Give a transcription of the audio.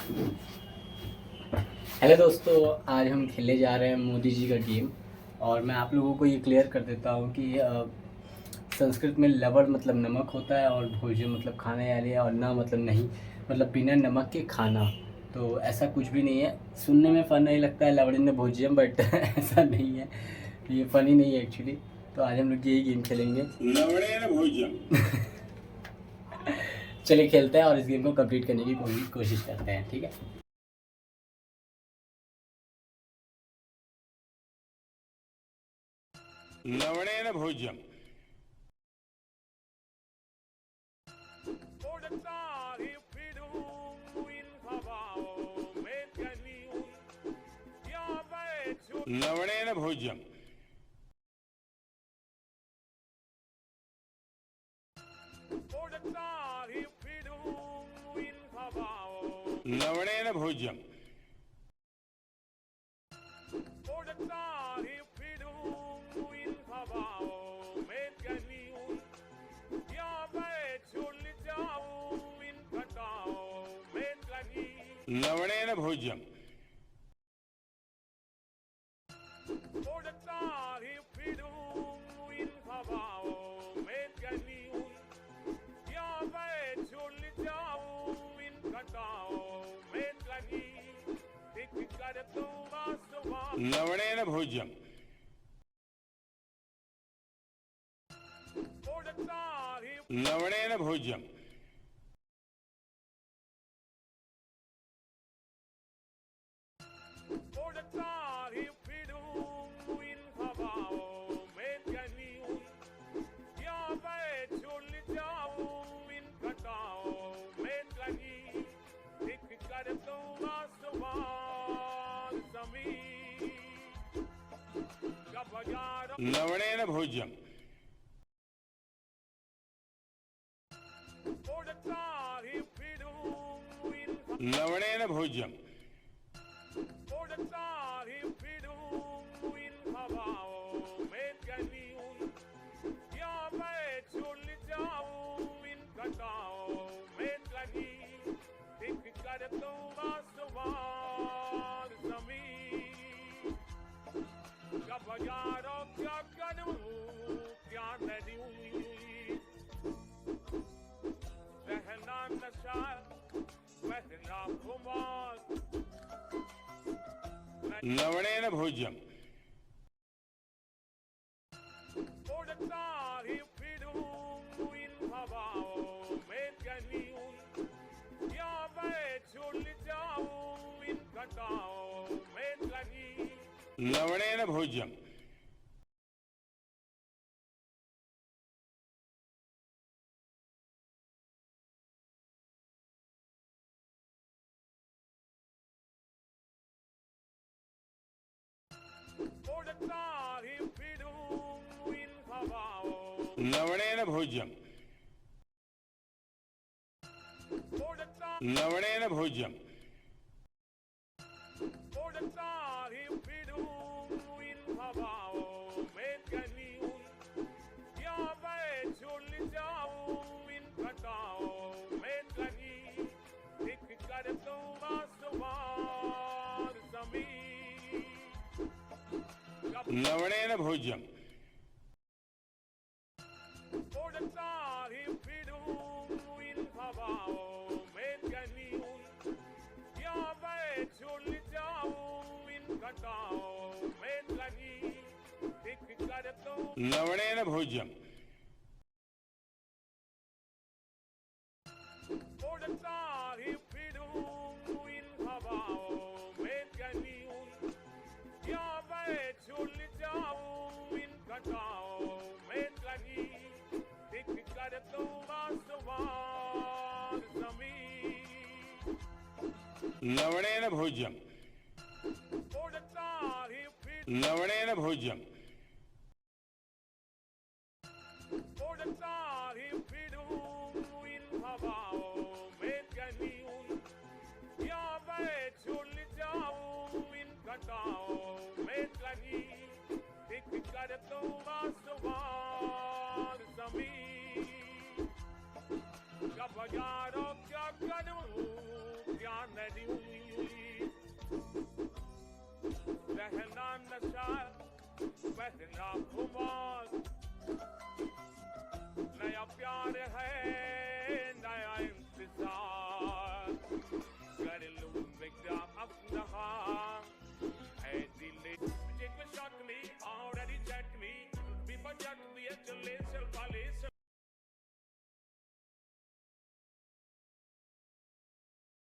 Hello दोस्तों, आज हम खेलने जा रहे हैं मोदी जी का गेम। और मैं आप लोगों को ये क्लियर कर देता हूँ कि संस्कृत में लवण मतलब नमक होता है और भोज्य मतलब खाने वाले, और ना मतलब नहीं मतलब बिना नमक के खाना। तो ऐसा कुछ भी नहीं है। सुनने में फ़न नहीं लगता है लवणीय भोज्यम, बट ऐसा नहीं है, ये फ़नी नहीं है एक्चुअली। तो आज हम लोग यही गेम खेलेंगे, लवणीय भोज्यम। चलिए खेलते हैं और इस गेम को कंप्लीट करने की कोशिश करते हैं, ठीक है। लवणेन भोज्यम। लवणेन भोज्यम। लवणेन भोज्यम। लवणेन भोज्यम। लवणेन भोज्यम। लवणेन भोज्यम। लवणेन भोज्यम। लवणेन भोज्यम। लवणेन भोज्यम। लवणेन भोज्यम। लवणेन भोज्यम। लवणेन भोज्यम। लवणेन भोज्यम। लवणेन भोज्यम। लवणेन भोज्यम। लवणेन भोज्यम। लवणेन नशा पहला खुमार, नया प्यार है नया इंतजार, कर लूं बेख्याल अपना है दिल Shake me, shock me, already check me, be my jack, be a chilly, self